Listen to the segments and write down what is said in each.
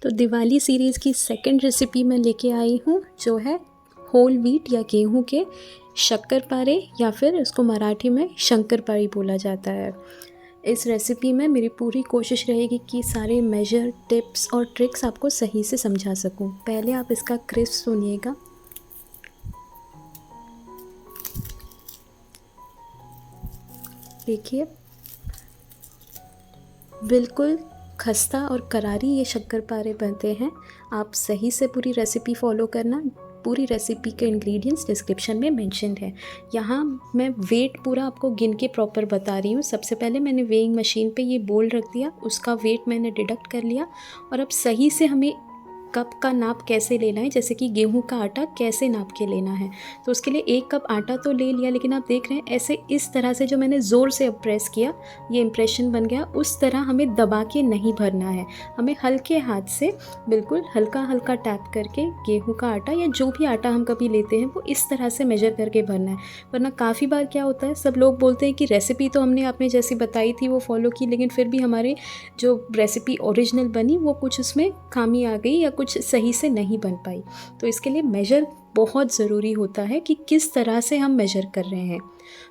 तो दिवाली सीरीज़ की second recipe मैं लेके आई हूँ, जो है होल व्हीट या गेहूं के शक्करपारे, या फिर उसको मराठी में शंकरपारी बोला जाता है। इस रेसिपी में मेरी पूरी कोशिश रहेगी कि सारे मेजर टिप्स और ट्रिक्स आपको सही से समझा सकूं। पहले आप इसका क्रिस्प सुनिएगा। देखिए, बिल्कुल खस्ता और करारी ये शक्करपारे बनते हैं। आप सही से पूरी रेसिपी फॉलो करना। पूरी रेसिपी के इंग्रेडिएंट्स डिस्क्रिप्शन में मेंशन्ड है। यहाँ मैं वेट पूरा आपको गिन के प्रॉपर बता रही हूँ। सबसे पहले मैंने वेइंग मशीन पे ये बोल रख दिया, उसका वेट मैंने डिडक्ट कर लिया। और अब सही से हमें कप का नाप कैसे लेना है, जैसे कि गेहूं का आटा कैसे नाप के लेना है। तो उसके लिए 1 कप आटा तो ले लिया, लेकिन आप देख रहे हैं ऐसे इस तरह से, जो मैंने ज़ोर से प्रेस किया ये इम्प्रेशन बन गया, उस तरह हमें दबा के नहीं भरना है। हमें हल्के हाथ से बिल्कुल हल्का हल्का टैप करके गेहूं का आटा या जो भी आटा हम कभी लेते हैं वो इस तरह से मेजर करके भरना है। वरना काफ़ी बार क्या होता है, सब लोग बोलते हैं कि रेसिपी तो हमने आपने जैसी बताई थी वो फॉलो की, लेकिन फिर भी हमारी जो रेसिपी ओरिजिनल बनी वो कुछ उसमें खामी आ गई या कुछ सही से नहीं बन पाई। तो इसके लिए मेजर बहुत ज़रूरी होता है कि किस तरह से हम मेजर कर रहे हैं।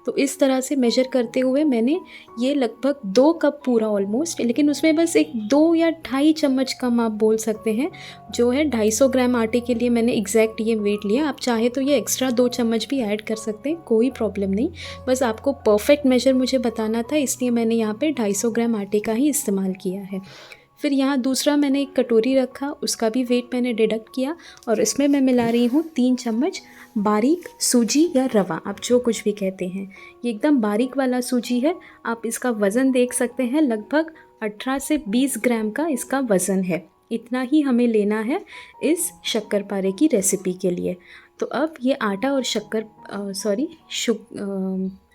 तो इस तरह से मेजर करते हुए मैंने ये लगभग 2 कप पूरा ऑलमोस्ट, लेकिन उसमें बस एक 2 या 2.5 चम्मच कम आप बोल सकते हैं, जो है 250 ग्राम आटे के लिए मैंने एग्जैक्ट ये वेट लिया। आप चाहे तो ये एक्स्ट्रा 2 चम्मच भी ऐड कर सकते हैं, कोई प्रॉब्लम नहीं। बस आपको परफेक्ट मेजर मुझे बताना था, इसलिए मैंने यहाँ पे 250 ग्राम आटे का ही इस्तेमाल किया है। फिर यहाँ दूसरा मैंने एक कटोरी रखा, उसका भी वेट मैंने डिडक्ट किया, और इसमें मैं मिला रही हूँ 3 चम्मच बारीक सूजी या रवा, आप जो कुछ भी कहते हैं। ये एकदम बारीक वाला सूजी है। आप इसका वज़न देख सकते हैं, लगभग 18 से 20 ग्राम का इसका वज़न है। इतना ही हमें लेना है इस शक्करपारे की रेसिपी के लिए। तो अब ये आटा और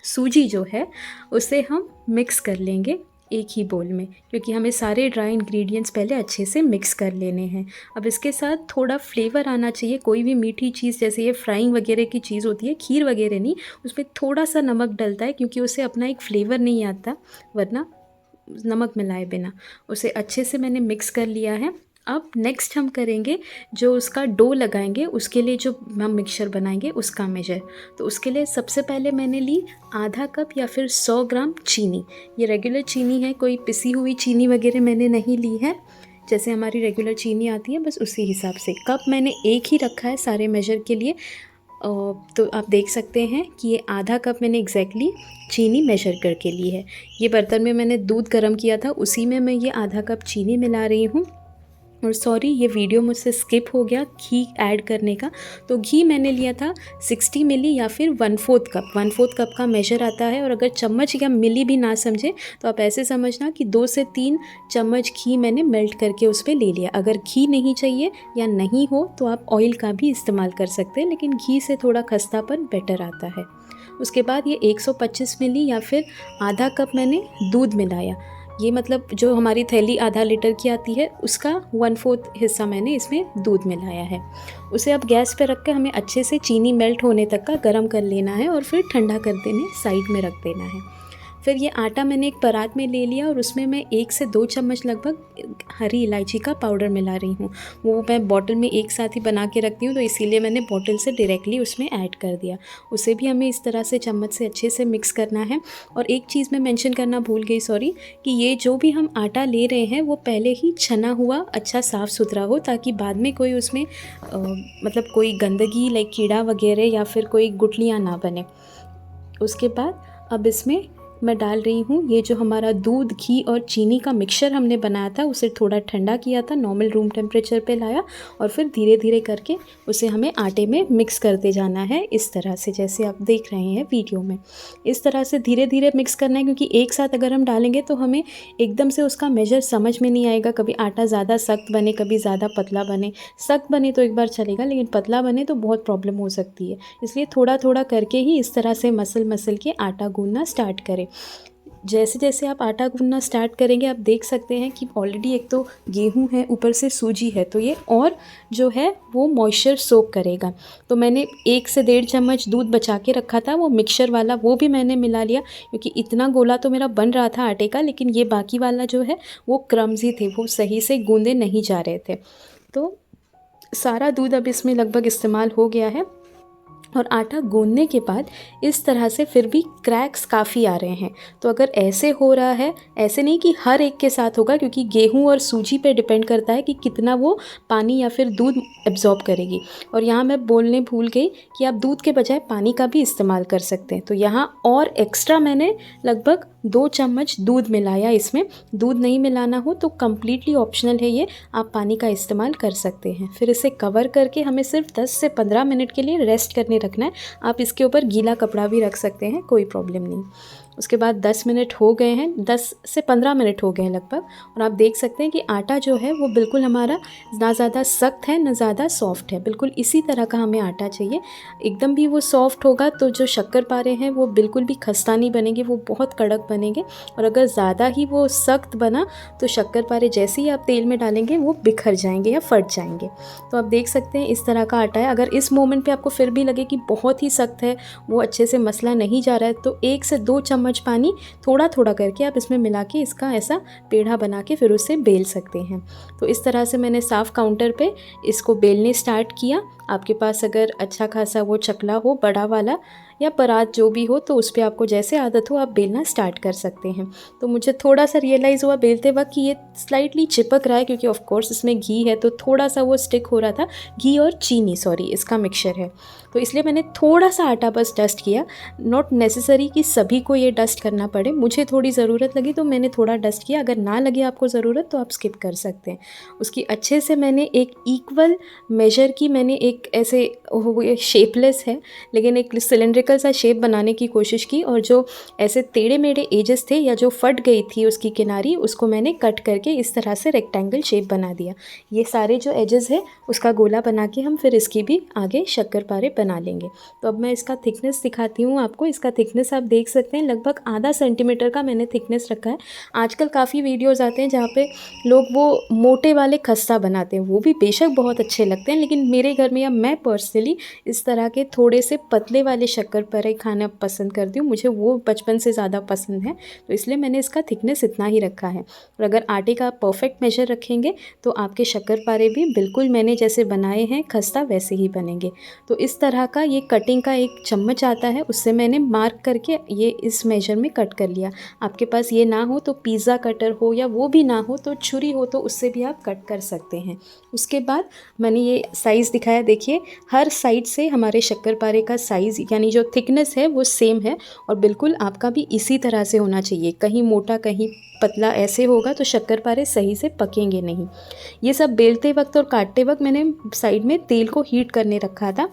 सूजी जो है उसे हम मिक्स कर लेंगे एक ही बोल में, क्योंकि हमें सारे ड्राई इंग्रेडिएंट्स पहले अच्छे से मिक्स कर लेने हैं। अब इसके साथ थोड़ा फ्लेवर आना चाहिए। कोई भी मीठी चीज़, जैसे ये फ्राइंग वगैरह की चीज़ होती है, खीर वगैरह नहीं, उसमें थोड़ा सा नमक डलता है, क्योंकि उसे अपना एक फ्लेवर नहीं आता वरना नमक मिलाए बिना। उसे अच्छे से मैंने मिक्स कर लिया है। अब नेक्स्ट हम करेंगे जो उसका डो लगाएंगे, उसके लिए जो हम मिक्सचर बनाएंगे उसका मेजर। तो उसके लिए सबसे पहले मैंने ली आधा कप या फिर 100 ग्राम चीनी। ये रेगुलर चीनी है, कोई पिसी हुई चीनी वगैरह मैंने नहीं ली है। जैसे हमारी रेगुलर चीनी आती है बस उसी हिसाब से। कप मैंने एक ही रखा है सारे मेजर के लिए। तो आप देख सकते हैं कि ये आधा कप मैंने एग्जैक्टली चीनी मेजर करके ली है। ये बर्तन में मैंने दूध गर्म किया था, उसी में मैं ये आधा कप चीनी मिला रही हूँ। और सॉरी, ये वीडियो मुझसे स्किप हो गया घी ऐड करने का। तो घी मैंने लिया था 60 मिली या फिर 1/4 कप। 1/4 कप का मेजर आता है। और अगर चम्मच या मिली भी ना समझे तो आप ऐसे समझना कि 2 से 3 चम्मच घी मैंने मेल्ट करके उस पर ले लिया। अगर घी नहीं चाहिए या नहीं हो तो आप ऑयल का भी इस्तेमाल कर सकते हैं, लेकिन घी से थोड़ा खस्तापन बेटर आता है। उसके बाद ये 125 मिली या फिर आधा कप मैंने दूध मिलाया। ये मतलब जो हमारी थैली आधा लीटर की आती है उसका 1/4 हिस्सा मैंने इसमें दूध मिलाया है। उसे अब गैस पे रख के हमें अच्छे से चीनी मेल्ट होने तक का गर्म कर लेना है, और फिर ठंडा कर देने साइड में रख देना है। फिर ये आटा मैंने एक परात में ले लिया, और उसमें मैं 1 से 2 चम्मच लगभग हरी इलायची का पाउडर मिला रही हूँ। वो मैं बॉटल में एक साथ ही बना के रखती हूँ, तो इसीलिए मैंने बॉटल से डायरेक्टली उसमें ऐड कर दिया। उसे भी हमें इस तरह से चम्मच से अच्छे से मिक्स करना है। और एक चीज़ मैं मेंशन करना भूल गई, सॉरी, कि ये जो भी हम आटा ले रहे हैं वो पहले ही छना हुआ अच्छा साफ़ सुथरा हो, ताकि बाद में कोई उसमें मतलब कोई गंदगी लाइक कीड़ा वगैरह या फिर कोई गुठलियाँ ना बने। उसके बाद अब इसमें मैं डाल रही हूँ ये जो हमारा दूध, घी और चीनी का मिक्सचर हमने बनाया था, उसे थोड़ा ठंडा किया था, नॉर्मल रूम टेम्परेचर पे लाया, और फिर धीरे धीरे करके उसे हमें आटे में मिक्स करते जाना है, इस तरह से जैसे आप देख रहे हैं वीडियो में। इस तरह से धीरे धीरे मिक्स करना है, क्योंकि एक साथ अगर हम डालेंगे तो हमें एकदम से उसका मेजर समझ में नहीं आएगा। कभी आटा ज़्यादा सख्त बने, कभी ज़्यादा पतला बने। सख्त बने तो एक बार चलेगा, लेकिन पतला बने तो बहुत प्रॉब्लम हो सकती है। इसलिए थोड़ा थोड़ा करके ही इस तरह से मसल मसल के आटा गूंदना स्टार्ट करें। जैसे जैसे आप आटा गूँधना स्टार्ट करेंगे आप देख सकते हैं कि ऑलरेडी एक तो गेहूँ है, ऊपर से सूजी है, तो ये और जो है वो मॉइस्चर सोक करेगा। तो मैंने 1 से 1.5 चम्मच दूध बचा के रखा था, वो मिक्सचर वाला, वो भी मैंने मिला लिया क्योंकि इतना गोला तो मेरा बन रहा था आटे का, लेकिन ये बाकी वाला जो है वो क्रम्ज़ी थे, वो सही से गूँधे नहीं जा रहे थे। तो सारा दूध अब इसमें लगभग इस्तेमाल हो गया है और आटा गूँधने के बाद इस तरह से फिर भी क्रैक्स काफ़ी आ रहे हैं। तो अगर ऐसे हो रहा है, ऐसे नहीं कि हर एक के साथ होगा, क्योंकि गेहूँ और सूजी पे डिपेंड करता है कि कितना वो पानी या फिर दूध एब्जॉर्ब करेगी। और यहाँ मैं बोलने भूल गई कि आप दूध के बजाय पानी का भी इस्तेमाल कर सकते हैं। तो यहाँ और एक्स्ट्रा मैंने लगभग 2 चम्मच दूध मिलाया इसमें। दूध नहीं मिलाना हो तो कम्प्लीटली ऑप्शनल है ये, आप पानी का इस्तेमाल कर सकते हैं। फिर इसे कवर करके हमें सिर्फ 10 से 15 मिनट के लिए रेस्ट करने रखना है। आप इसके ऊपर गीला कपड़ा भी रख सकते हैं, कोई प्रॉब्लम नहीं। उसके बाद 10 मिनट हो गए हैं, 10 से 15 मिनट हो गए हैं लगभग, और आप देख सकते हैं कि आटा जो है वो बिल्कुल हमारा ना ज़्यादा सख्त है ना ज़्यादा सॉफ्ट है, बिल्कुल इसी तरह का हमें आटा चाहिए। एकदम भी वो सॉफ्ट होगा तो जो शक्करपारे हैं वो बिल्कुल भी खस्ता नहीं बनेंगे, वो बहुत कड़क बनेंगे। और अगर ज़्यादा ही वो सख्त बना तो शक्करपारे जैसे ही आप तेल में डालेंगे वो बिखर जाएंगे या फट जाएंगे। तो आप देख सकते हैं इस तरह का आटा है। अगर इस मोमेंट पे आपको फिर भी लगे कि बहुत ही सख्त है, वो अच्छे से मसला नहीं जा रहा है, तो 1 से 2 चम्मच पानी थोड़ा थोड़ा करके आप इसमें मिला के इसका ऐसा पेड़ा बना के फिर उसे बेल सकते हैं। तो इस तरह से मैंने साफ काउंटर पे इसको बेलने स्टार्ट किया। आपके पास अगर अच्छा खासा वो चकला हो, बड़ा वाला या परात जो भी हो, तो उस पर आपको जैसे आदत हो आप बेलना स्टार्ट कर सकते हैं। तो मुझे थोड़ा सा रियलाइज़ हुआ बेलते वक्त कि ये स्लाइटली चिपक रहा है, क्योंकि ऑफ कोर्स इसमें घी है तो थोड़ा सा वो स्टिक हो रहा था। घी और चीनी, सॉरी, इसका मिक्सचर है, तो इसलिए मैंने थोड़ा सा आटा बस डस्ट किया। नॉट नेसेसरी कि सभी को ये डस्ट करना पड़े, मुझे थोड़ी ज़रूरत लगी तो मैंने थोड़ा डस्ट किया। अगर ना लगे आपको ज़रूरत तो आप स्किप कर सकते हैं। उसकी अच्छे से मैंने एक इक्वल मेजर की, मैंने एक ऐसे शेपलेस है लेकिन एक सिलेंड्रिकल सा शेप बनाने की कोशिश की, और जो ऐसे टेढ़े मेढ़े एजेस थे या जो फट गई थी उसकी किनारी, उसको मैंने कट करके इस तरह से रेक्टेंगल शेप बना दिया। ये सारे जो एजेस है उसका गोला बना के हम फिर इसकी भी आगे शक्करपारे बना लेंगे। तो अब मैं इसका थिकनेस दिखाती हूँ आपको। इसका थिकनेस आप देख सकते हैं, लगभग आधा सेंटीमीटर का मैंने थिकनेस रखा है। आजकल काफ़ी वीडियोस आते हैं जहाँ पे लोग वो मोटे वाले खस्ता बनाते हैं, वो भी बेशक बहुत अच्छे लगते हैं, लेकिन मेरे घर में या मैं पर्सनली इस तरह के थोड़े से पतले वाले शक्करपारे खाना पसंद करती हूँ। मुझे वो बचपन से ज़्यादा पसंद है, तो इसलिए मैंने इसका थिकनेस इतना ही रखा है। और अगर आटे का परफेक्ट मेजर रखेंगे तो आपके शक्करपारे भी बिल्कुल मैंने जैसे बनाए हैं खस्ता वैसे ही बनेंगे। तो इस तरह का ये कटिंग का एक चम्मच आता है, उससे मैंने मार्क करके ये इस मेजर में कट कर लिया। आपके पास ये ना हो तो पिज़्ज़ा कटर हो, या वो भी ना हो तो छुरी हो, तो उससे भी आप कट कर सकते हैं। उसके बाद मैंने ये साइज़ दिखाया, देखिए हर साइड से हमारे शक्करपारे का साइज़ यानी जो थिकनेस है वो सेम है, और बिल्कुल आपका भी इसी तरह से होना चाहिए। कहीं मोटा कहीं पतला ऐसे होगा तो शक्करपारे सही से पकेंगे नहीं। ये सब बेलते वक्त और काटते वक्त मैंने साइड में तेल को हीट करने रखा था।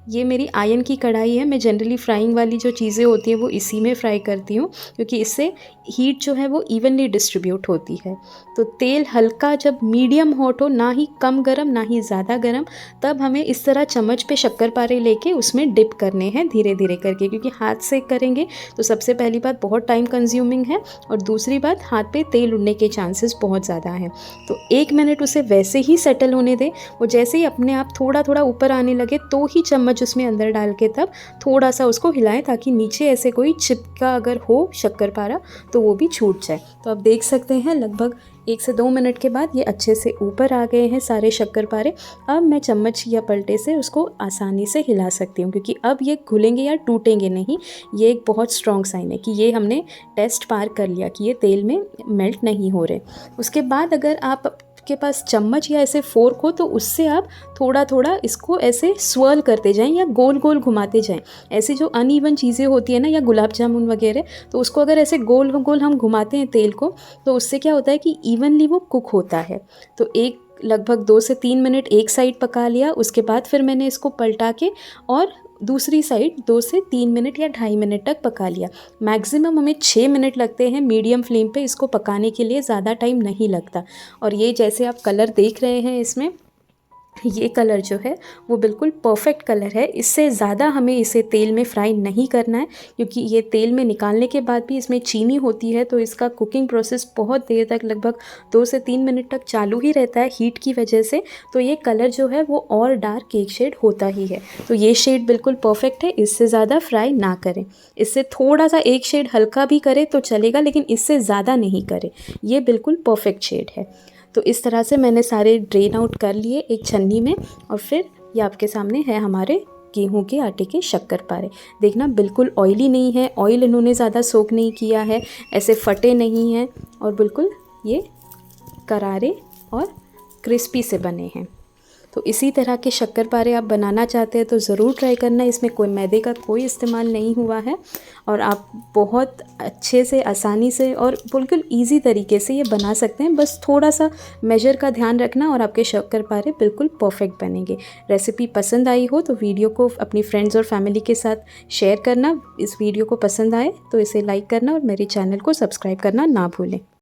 ये मेरी आयरन की कढ़ाई है। मैं जनरली फ्राइंग वाली जो चीज़ें होती हैं वो इसी में फ्राई करती हूँ, क्योंकि इससे हीट जो है वो इवनली डिस्ट्रीब्यूट होती है। तो तेल हल्का जब मीडियम हॉट हो, ना ही कम गरम ना ही ज़्यादा गरम, तब हमें इस तरह चम्मच पे शक्करपारे लेके उसमें डिप करने हैं धीरे धीरे करके, क्योंकि हाथ से करेंगे तो सबसे पहली बात बहुत टाइम कंज्यूमिंग है, और दूसरी बात हाथ पे तेल उड़ने के चांसेस बहुत ज़्यादा हैं। तो 1 मिनट उसे वैसे ही सेटल होने दें। वो जैसे ही अपने आप थोड़ा थोड़ा ऊपर आने लगे तो ही चम्मच उसमें अंदर डाल के तब थोड़ा सा उसको हिलाएं, ताकि नीचे ऐसे कोई चिपका अगर हो शक्करपारा तो वो भी छूट जाए। तो आप देख सकते हैं लगभग 1 से 2 मिनट के बाद ये अच्छे से ऊपर आ गए हैं सारे शक्करपारे। अब मैं चम्मच या पलटे से उसको आसानी से हिला सकती हूँ, क्योंकि अब ये घुलेंगे या टूटेंगे नहीं। ये एक बहुत स्ट्रॉन्ग साइन है कि ये हमने टेस्ट पार कर लिया कि ये तेल में मेल्ट नहीं हो रहे। उसके बाद अगर आप के पास चम्मच या ऐसे फोर्क हो तो उससे आप थोड़ा थोड़ा इसको ऐसे स्वर्ल करते जाएं या गोल गोल घुमाते जाएं। ऐसी जो अनइवन चीज़ें होती है ना, या गुलाब जामुन वगैरह, तो उसको अगर ऐसे गोल गोल हम घुमाते हैं तेल को, तो उससे क्या होता है कि इवनली वो कुक होता है। तो एक लगभग 2 से 3 मिनट एक साइड पका लिया। उसके बाद फिर मैंने इसको पलटा के और दूसरी साइड 2 से 3 मिनट या 2.5 मिनट तक पका लिया। मैक्सिमम हमें 6 मिनट लगते हैं मीडियम फ्लेम पे इसको पकाने के लिए, ज़्यादा टाइम नहीं लगता। और ये जैसे आप कलर देख रहे हैं इसमें, ये कलर जो है वो बिल्कुल परफेक्ट कलर है। इससे ज़्यादा हमें इसे तेल में फ्राई नहीं करना है, क्योंकि ये तेल में निकालने के बाद भी इसमें चीनी होती है, तो इसका कुकिंग प्रोसेस बहुत देर तक, लगभग 2 से 3 मिनट तक चालू ही रहता है हीट की वजह से। तो ये कलर जो है वो और डार्क केक शेड होता ही है। तो ये शेड बिल्कुल परफेक्ट है, इससे ज़्यादा फ्राई ना करें। इससे थोड़ा सा एक शेड हल्का भी करें तो चलेगा, लेकिन इससे ज़्यादा नहीं करें। ये बिल्कुल परफेक्ट शेड है। तो इस तरह से मैंने सारे ड्रेन आउट कर लिए एक छन्नी में, और फिर ये आपके सामने है हमारे गेहूं के आटे के शक्करपारे। देखना बिल्कुल ऑयली नहीं है, ऑयल इन्होंने ज़्यादा सोक नहीं किया है, ऐसे फटे नहीं हैं, और बिल्कुल ये करारे और क्रिस्पी से बने हैं। तो इसी तरह के शक्करपारे आप बनाना चाहते हैं तो ज़रूर ट्राई करना। इसमें कोई मैदे का कोई इस्तेमाल नहीं हुआ है, और आप बहुत अच्छे से, आसानी से और बिल्कुल इजी तरीके से ये बना सकते हैं। बस थोड़ा सा मेजर का ध्यान रखना और आपके शक्करपारे बिल्कुल परफेक्ट बनेंगे। रेसिपी पसंद आई हो तो वीडियो को अपनी फ्रेंड्स और फैमिली के साथ शेयर करना। इस वीडियो को पसंद आए तो इसे लाइक करना और मेरे चैनल को सब्सक्राइब करना ना भूलें।